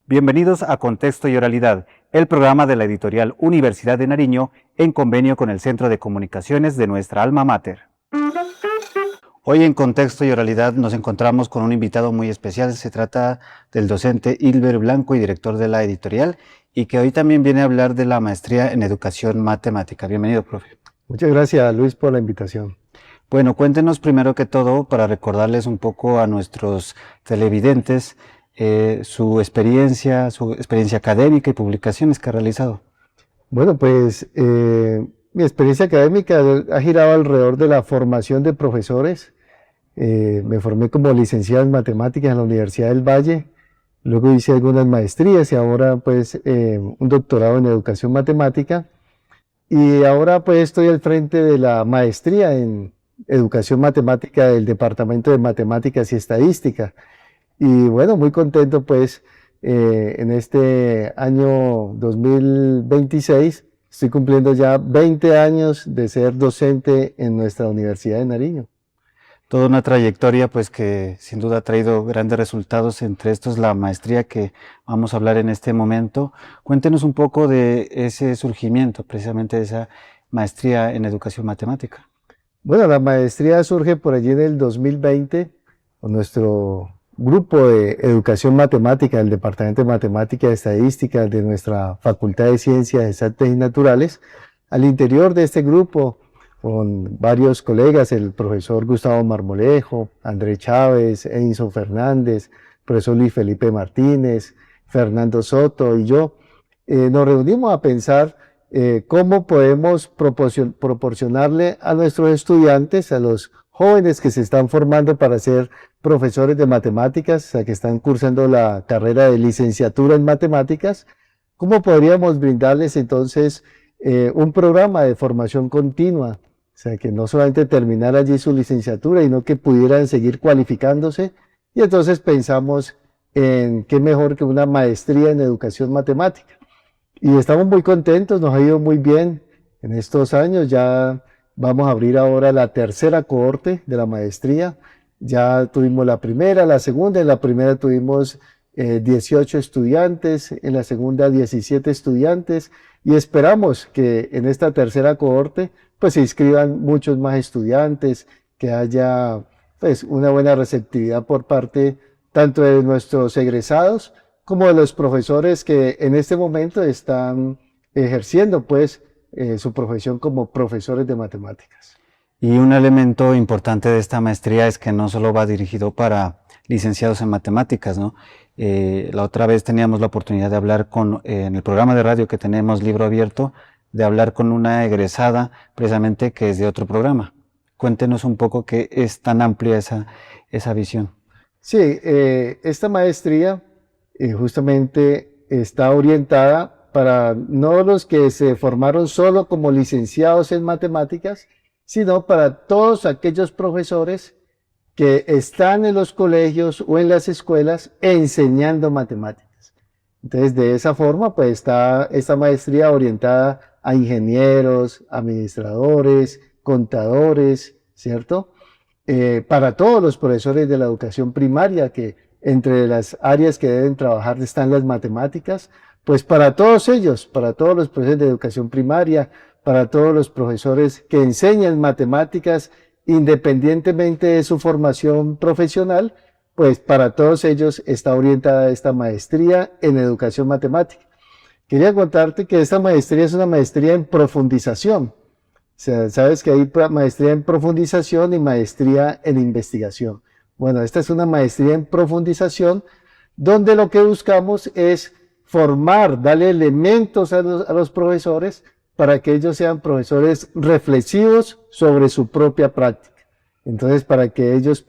Bienvenidos a Contexto y Oralidad, el programa de la editorial Universidad de Nariño en convenio con el Centro de Comunicaciones de nuestra alma mater. Hoy en Contexto y Oralidad nos encontramos con un invitado muy especial. Se trata del docente Hilber Blanco y director de la editorial, y que hoy también viene a hablar de la maestría en Educación Matemática. Bienvenido, profe. Muchas gracias, Luis, por la invitación. Bueno, cuéntenos primero que todo, para recordarles un poco a nuestros televidentes, su experiencia académica y publicaciones que ha realizado. Bueno, pues mi experiencia académica ha girado alrededor de la formación de profesores. Me formé como licenciado en matemáticas en la Universidad del Valle, luego hice algunas maestrías y ahora pues un doctorado en educación matemática, y ahora pues estoy al frente de la maestría en educación matemática del Departamento de Matemáticas y Estadística. Y bueno, muy contento pues en este año 2026, estoy cumpliendo ya 20 años de ser docente en nuestra Universidad de Nariño. Toda una trayectoria pues que sin duda ha traído grandes resultados, entre estos la maestría que vamos a hablar en este momento. Cuéntenos un poco de ese surgimiento, precisamente de esa maestría en educación matemática. Bueno, la maestría surge por allí en el 2020 con nuestro grupo de educación matemática del Departamento de Matemática y Estadística de nuestra Facultad de Ciencias Exactas y Naturales. Al interior de este grupo, con varios colegas, el profesor Gustavo Marmolejo, André Chávez, Enzo Fernández, profesor Luis Felipe Martínez, Fernando Soto y yo, nos reunimos a pensar cómo podemos proporcionarle a nuestros estudiantes, a los jóvenes que se están formando para ser profesores de matemáticas, o sea, que están cursando la carrera de licenciatura en matemáticas, cómo podríamos brindarles entonces un programa de formación continua, o sea, que no solamente terminara allí su licenciatura, sino que pudieran seguir cualificándose. Y entonces pensamos en qué mejor que una maestría en educación matemática. Y estamos muy contentos, nos ha ido muy bien en estos años. Ya vamos a abrir ahora la tercera cohorte de la maestría. Ya tuvimos la primera, la segunda. En la primera tuvimos 18 estudiantes, en la segunda 17 estudiantes, y esperamos que en esta tercera cohorte pues se inscriban muchos más estudiantes, que haya pues una buena receptividad por parte tanto de nuestros egresados como de los profesores que en este momento están ejerciendo pues su profesión como profesores de matemáticas. Y un elemento importante de esta maestría es que no solo va dirigido para licenciados en matemáticas, ¿no? La otra vez teníamos la oportunidad de hablar en el programa de radio que tenemos, Libro Abierto, de hablar con una egresada precisamente que es de otro programa. Cuéntenos un poco qué es tan amplia esa visión. Sí, esta maestría justamente está orientada para no los que se formaron solo como licenciados en matemáticas, sino para todos aquellos profesores que están en los colegios o en las escuelas enseñando matemáticas. Entonces, de esa forma, pues está esta maestría orientada a ingenieros, administradores, contadores, ¿cierto? Para todos los profesores de la educación primaria, que entre las áreas que deben trabajar están las matemáticas, pues para todos ellos, para todos los profesores de educación primaria, para todos los profesores que enseñan matemáticas independientemente de su formación profesional, pues para todos ellos está orientada esta maestría en educación matemática. Quería contarte que esta maestría es una maestría en profundización. O sea, sabes que hay maestría en profundización y maestría en investigación. Bueno, esta es una maestría en profundización donde lo que buscamos es formar, darle elementos a los profesores para que ellos sean profesores reflexivos sobre su propia práctica. Entonces, para que ellos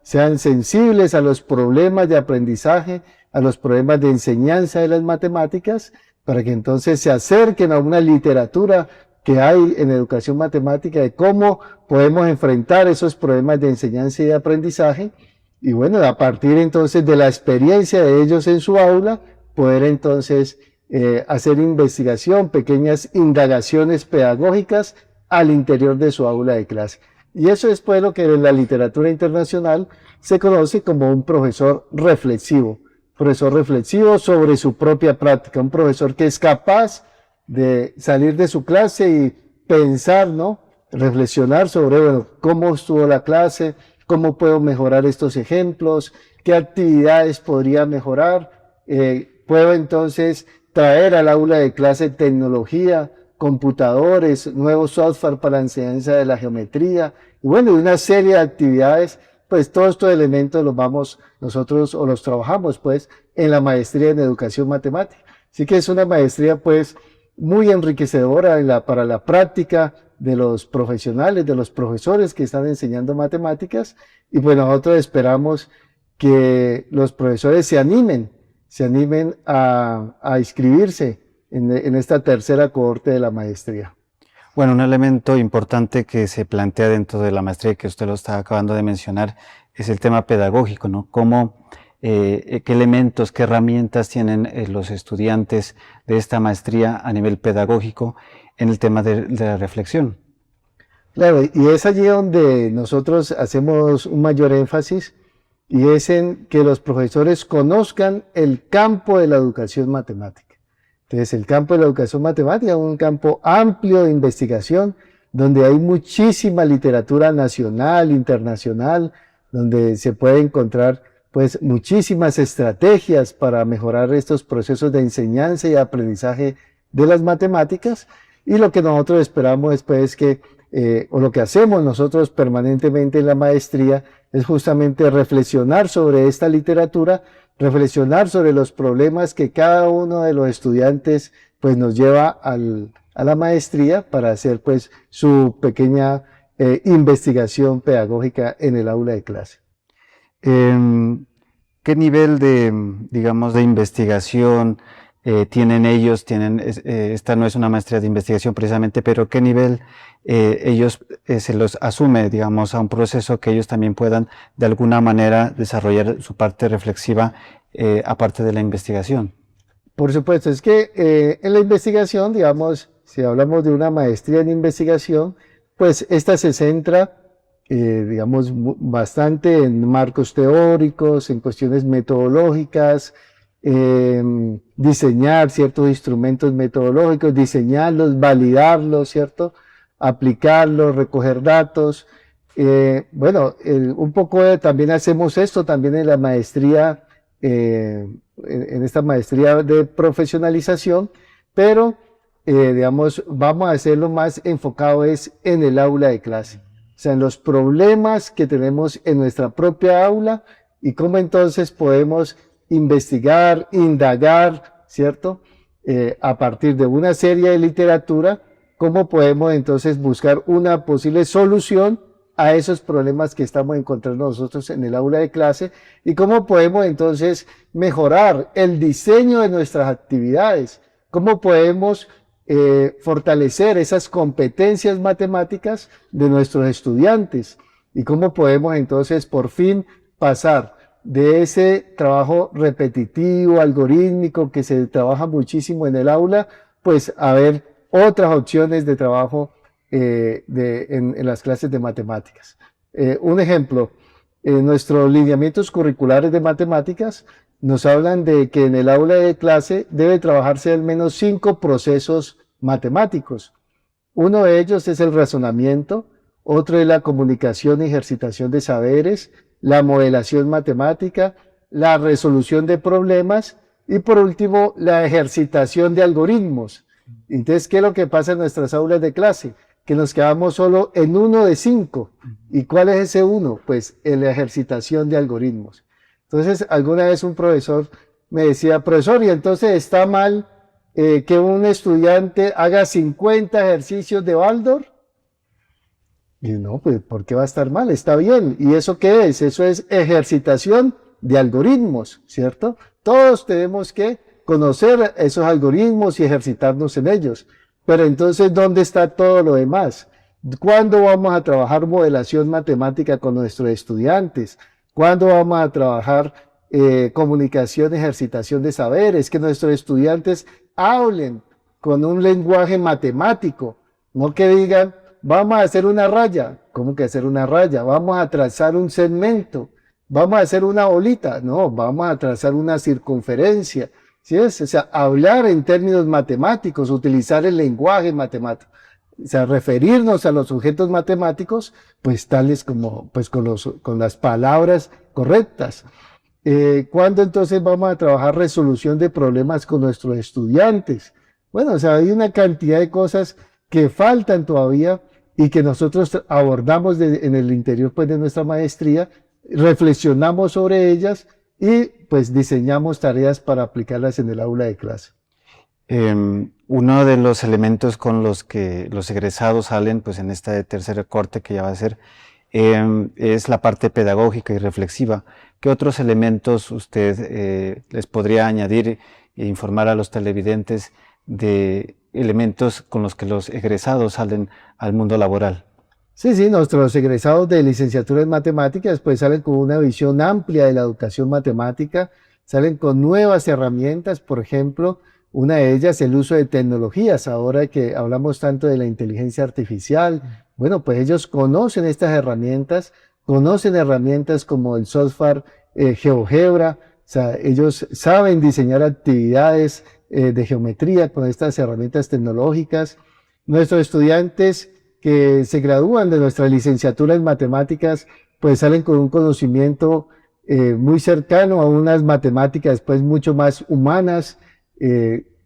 sean sensibles a los problemas de aprendizaje, a los problemas de enseñanza de las matemáticas, para que entonces se acerquen a una literatura que hay en educación matemática de cómo podemos enfrentar esos problemas de enseñanza y de aprendizaje. Y bueno, a partir entonces de la experiencia de ellos en su aula, poder entonces hacer investigación, pequeñas indagaciones pedagógicas al interior de su aula de clase. Y eso es pues lo que en la literatura internacional se conoce como un profesor reflexivo. profesor reflexivo sobre su propia práctica, un profesor que es capaz de salir de su clase y pensar, ¿no? Reflexionar sobre, bueno, cómo estuvo la clase, cómo puedo mejorar estos ejemplos, qué actividades podría mejorar, puedo entonces traer al aula de clase tecnología, computadores, nuevos software para la enseñanza de la geometría, y bueno, una serie de actividades, pues todos estos elementos los vamos nosotros o los trabajamos pues en la maestría en educación matemática. Así que es una maestría pues muy enriquecedora para la práctica de los profesionales, de los profesores que están enseñando matemáticas, y pues nosotros esperamos que los profesores se animen a inscribirse en esta tercera cohorte de la maestría. Bueno, un elemento importante que se plantea dentro de la maestría que usted lo está acabando de mencionar es el tema pedagógico, ¿no? Cómo, qué elementos, qué herramientas tienen los estudiantes de esta maestría a nivel pedagógico en el tema de la reflexión. Claro, y es allí donde nosotros hacemos un mayor énfasis, y es en que los profesores conozcan el campo de la educación matemática. Entonces, el campo de la educación matemática es un campo amplio de investigación, donde hay muchísima literatura nacional, internacional, donde se puede encontrar pues muchísimas estrategias para mejorar estos procesos de enseñanza y aprendizaje de las matemáticas, y lo que nosotros esperamos es pues que, o lo que hacemos nosotros permanentemente en la maestría, es justamente reflexionar sobre esta literatura, reflexionar sobre los problemas que cada uno de los estudiantes pues nos lleva a la maestría para hacer pues su pequeña investigación pedagógica en el aula de clase. ¿Qué nivel de, digamos, de investigación tienen ellos? Esta no es una maestría de investigación precisamente, pero ¿qué nivel ellos se los asume, digamos, a un proceso que ellos también puedan de alguna manera desarrollar su parte reflexiva aparte de la investigación? Por supuesto, es que en la investigación, digamos, si hablamos de una maestría en investigación, pues esta se centra, digamos, bastante en marcos teóricos, en cuestiones metodológicas, diseñar ciertos instrumentos metodológicos, diseñarlos, validarlos, ¿cierto? Aplicarlos, recoger datos. Bueno, un poco también hacemos esto también en la maestría, en esta maestría de profesionalización, pero digamos, vamos a hacerlo más enfocado es en el aula de clase, o sea, en los problemas que tenemos en nuestra propia aula y cómo entonces podemos investigar, indagar, ¿cierto? A partir de una serie de literatura, cómo podemos entonces buscar una posible solución a esos problemas que estamos encontrando nosotros en el aula de clase y cómo podemos entonces mejorar el diseño de nuestras actividades, cómo podemos fortalecer esas competencias matemáticas de nuestros estudiantes y cómo podemos entonces por fin pasar de ese trabajo repetitivo, algorítmico, que se trabaja muchísimo en el aula, pues a ver otras opciones de trabajo en las clases de matemáticas. Un ejemplo, nuestros lineamientos curriculares de matemáticas nos hablan de que en el aula de clase debe trabajarse al menos 5 procesos matemáticos. Uno de ellos es el razonamiento, otro es la comunicación y ejercitación de saberes, la modelación matemática, la resolución de problemas y por último la ejercitación de algoritmos. Entonces, ¿qué es lo que pasa en nuestras aulas de clase? Que nos quedamos solo en uno de 5. ¿Y cuál es ese uno? Pues en la ejercitación de algoritmos. Entonces, alguna vez un profesor me decía, profesor, ¿y entonces está mal que un estudiante haga 50 ejercicios de Baldor? Y no, pues, ¿por qué va a estar mal? Está bien. ¿Y eso qué es? Eso es ejercitación de algoritmos, ¿cierto? Todos tenemos que conocer esos algoritmos y ejercitarnos en ellos. Pero entonces, ¿dónde está todo lo demás? ¿Cuándo vamos a trabajar modelación matemática con nuestros estudiantes? ¿Cuándo vamos a trabajar comunicación, ejercitación de saberes? Que nuestros estudiantes hablen con un lenguaje matemático, no que digan, vamos a hacer una raya. ¿Cómo que hacer una raya? Vamos a trazar un segmento. vamos a hacer una bolita, no, vamos a trazar una circunferencia, ¿sí es? O sea, hablar en términos matemáticos, utilizar el lenguaje matemático, o sea, referirnos a los objetos matemáticos, pues tales como, pues con las palabras correctas. ¿Cuándo entonces vamos a trabajar resolución de problemas con nuestros estudiantes? Bueno, o sea, hay una cantidad de cosas que faltan todavía y que nosotros abordamos en el interior pues, de nuestra maestría, reflexionamos sobre ellas y pues diseñamos tareas para aplicarlas en el aula de clase. Uno de los elementos con los que los egresados salen pues, en esta tercer corte que ya va a ser, es la parte pedagógica y reflexiva. ¿Qué otros elementos usted les podría añadir e informar a los televidentes de elementos con los que los egresados salen al mundo laboral? Sí, nuestros egresados de licenciatura en matemáticas pues salen con una visión amplia de la educación matemática, salen con nuevas herramientas, por ejemplo, una de ellas el uso de tecnologías, ahora que hablamos tanto de la inteligencia artificial, bueno, pues ellos conocen estas herramientas, conocen herramientas como el software GeoGebra, o sea, ellos saben diseñar actividades de geometría con estas herramientas tecnológicas. Nuestros estudiantes que se gradúan de nuestra licenciatura en matemáticas, pues salen con un conocimiento muy cercano a unas matemáticas pues mucho más humanas,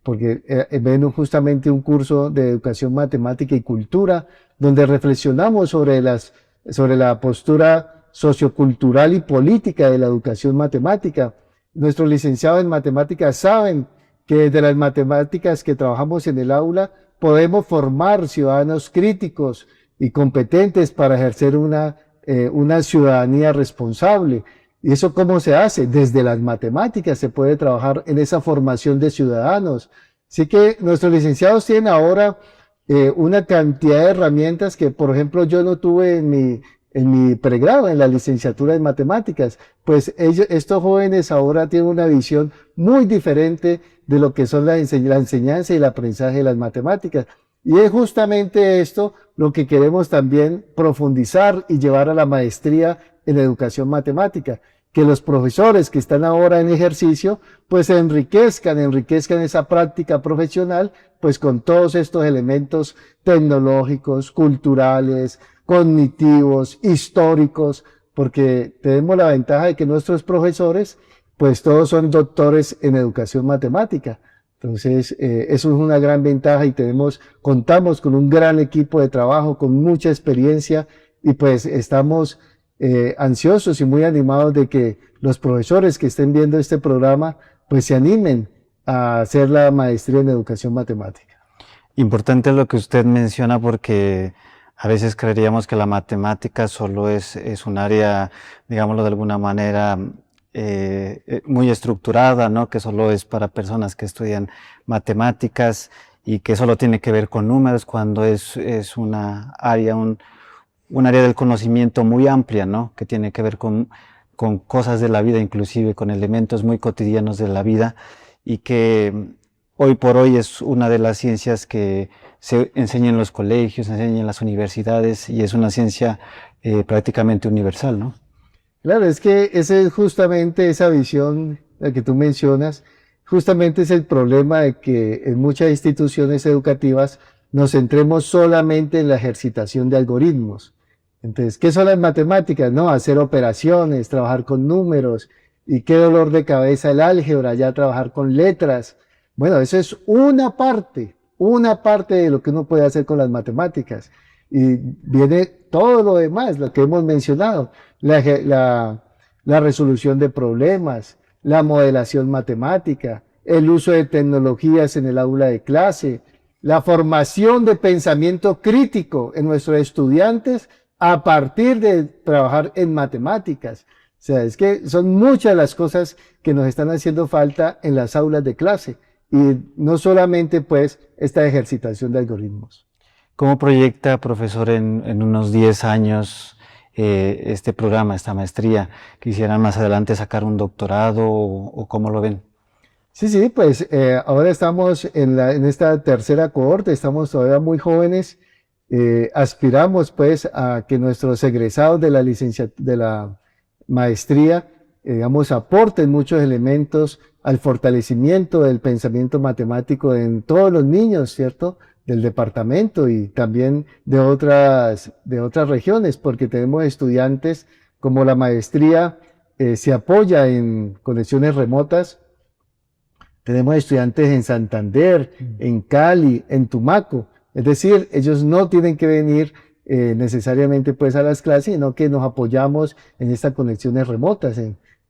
porque ven justamente un curso de educación matemática y cultura, donde reflexionamos sobre la postura sociocultural y política de la educación matemática. Nuestros licenciados en matemáticas saben que desde las matemáticas que trabajamos en el aula podemos formar ciudadanos críticos y competentes para ejercer una ciudadanía responsable. ¿Y eso cómo se hace? Desde las matemáticas se puede trabajar en esa formación de ciudadanos. Así que nuestros licenciados tienen ahora una cantidad de herramientas que, por ejemplo, yo no tuve en mi pregrado, en la licenciatura en matemáticas. Pues estos jóvenes ahora tienen una visión muy diferente de lo que son la enseñanza y el aprendizaje de las matemáticas. Y es justamente esto lo que queremos también profundizar y llevar a la maestría en educación matemática, que los profesores que están ahora en ejercicio, pues se enriquezcan esa práctica profesional, pues con todos estos elementos tecnológicos, culturales, cognitivos, históricos, porque tenemos la ventaja de que nuestros profesores, pues todos son doctores en educación matemática. Entonces, eso es una gran ventaja y contamos con un gran equipo de trabajo, con mucha experiencia y pues estamos ansiosos y muy animados de que los profesores que estén viendo este programa, pues se animen a hacer la maestría en educación matemática. Importante lo que usted menciona porque a veces creeríamos que la matemática solo es un área, digámoslo de alguna manera, muy estructurada, ¿no? Que solo es para personas que estudian matemáticas y que solo tiene que ver con números, cuando es una área, un área del conocimiento muy amplia, ¿no? Que tiene que ver con cosas de la vida, inclusive con elementos muy cotidianos de la vida, y que hoy por hoy es una de las ciencias que se enseña en los colegios, se enseña en las universidades, y es una ciencia prácticamente universal, ¿no? Claro, es que esa es justamente esa visión la que tú mencionas, justamente es el problema de que en muchas instituciones educativas nos centremos solamente en la ejercitación de algoritmos. Entonces, ¿qué son las matemáticas? No, hacer operaciones, trabajar con números, y qué dolor de cabeza el álgebra, ya trabajar con letras. Bueno, eso es una parte de lo que uno puede hacer con las matemáticas. Y viene todo lo demás, lo que hemos mencionado, la resolución de problemas, la modelación matemática, el uso de tecnologías en el aula de clase, la formación de pensamiento crítico en nuestros estudiantes a partir de trabajar en matemáticas. O sea, es que son muchas las cosas que nos están haciendo falta en las aulas de clase y no solamente pues esta ejercitación de algoritmos. ¿Cómo proyecta, profesor, en unos 10 años este programa, esta maestría? ¿Quisieran más adelante sacar un doctorado o cómo lo ven? Sí, pues ahora estamos en esta tercera cohorte, estamos todavía muy jóvenes, aspiramos pues a que nuestros egresados de la maestría, digamos, aporten muchos elementos al fortalecimiento del pensamiento matemático en todos los niños, ¿cierto?, del departamento y también de otras regiones, porque tenemos estudiantes como la maestría se apoya en conexiones remotas. Tenemos estudiantes en Santander, en Cali, en Tumaco. Es decir, ellos no tienen que venir necesariamente pues a las clases, sino que nos apoyamos en estas conexiones remotas.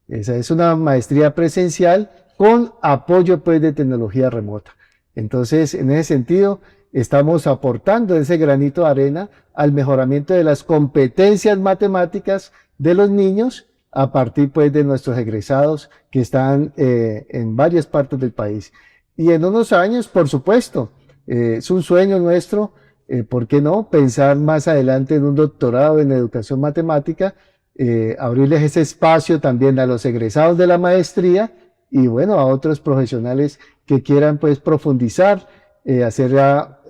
Esa es una maestría presencial con apoyo pues de tecnología remota. Entonces, en ese sentido, estamos aportando ese granito de arena al mejoramiento de las competencias matemáticas de los niños a partir pues de nuestros egresados que están en varias partes del país. Y en unos años, por supuesto, es un sueño nuestro, ¿por qué no?, pensar más adelante en un doctorado en educación matemática, abrirles ese espacio también a los egresados de la maestría y bueno, a otros profesionales que quieran pues profundizar, hacer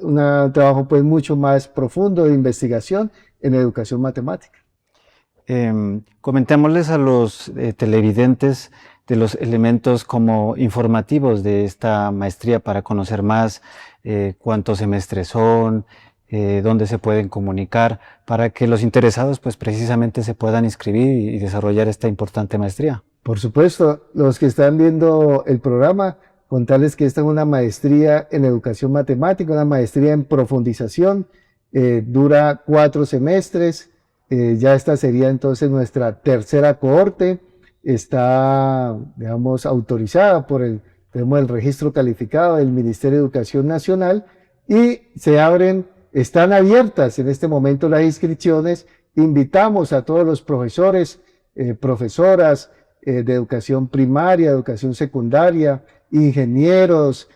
un trabajo pues mucho más profundo de investigación en educación matemática. Comentémosles a los televidentes de los elementos como informativos de esta maestría para conocer más cuántos semestres son, dónde se pueden comunicar, para que los interesados pues precisamente se puedan inscribir y desarrollar esta importante maestría. Por supuesto, los que están viendo el programa, contarles que esta es una maestría en educación matemática, una maestría en profundización, dura 4 semestres, ya esta sería entonces nuestra tercera cohorte, está, digamos, autorizada tenemos el registro calificado del Ministerio de Educación Nacional y están abiertas en este momento las inscripciones. Invitamos a todos los profesores, profesoras de educación primaria, educación secundaria, ingenieros,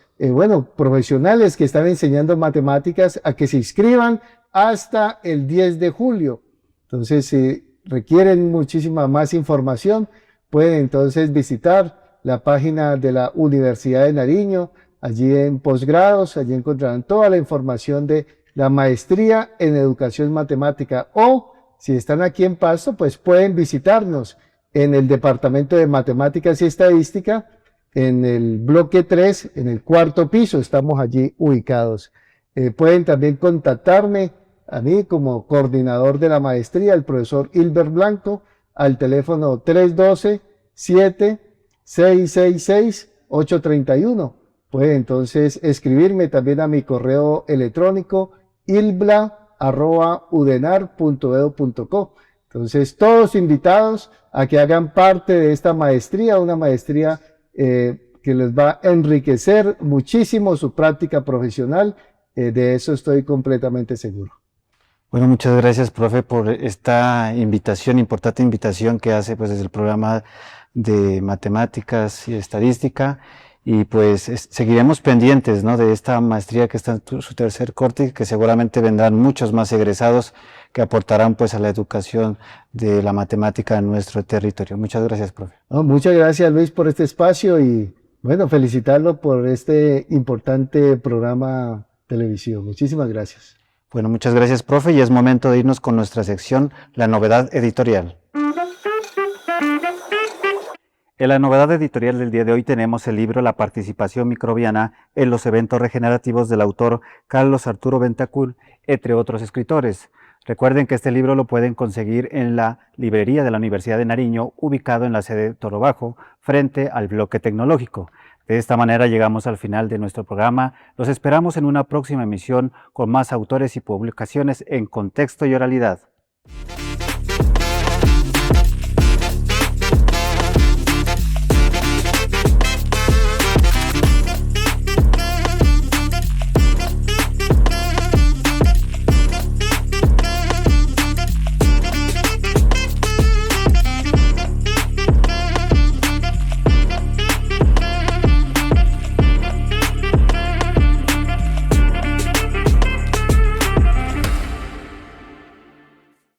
profesionales que están enseñando matemáticas a que se inscriban hasta el 10 de julio. Entonces, si requieren muchísima más información, pueden entonces visitar la página de la Universidad de Nariño, allí en posgrados, allí encontrarán toda la información de la maestría en educación matemática, o si están aquí en Pasto, pues pueden visitarnos en el Departamento de Matemáticas y Estadística, en el bloque 3, en el 4º piso, estamos allí ubicados. Pueden también contactarme a mí como coordinador de la maestría, el profesor Hilbert Blanco, al teléfono 312-7666-831. Pueden entonces escribirme también a mi correo electrónico ilbla@udenar.edu.co. Entonces, todos invitados a que hagan parte de esta maestría, una maestría que les va a enriquecer muchísimo su práctica profesional. De eso estoy completamente seguro. Bueno, muchas gracias, profe, por esta invitación, importante invitación que hace pues desde el programa de matemáticas y estadística, y pues seguiremos pendientes, ¿no?, de esta maestría que está en su tercer corte, y que seguramente vendrán muchos más egresados que aportarán pues a la educación de la matemática en nuestro territorio. Muchas gracias, profe. Muchas gracias, Luis, por este espacio y bueno, felicitarlo por este importante programa televisivo. Muchísimas gracias. Bueno, muchas gracias, profe, y es momento de irnos con nuestra sección, la novedad editorial. En la novedad editorial del día de hoy tenemos el libro La participación microbiana en los eventos regenerativos del autor Carlos Arturo Ventacul, entre otros escritores. Recuerden que este libro lo pueden conseguir en la librería de la Universidad de Nariño, ubicado en la sede Toro Bajo, frente al bloque tecnológico. De esta manera llegamos al final de nuestro programa. Los esperamos en una próxima emisión con más autores y publicaciones en Contexto y Oralidad.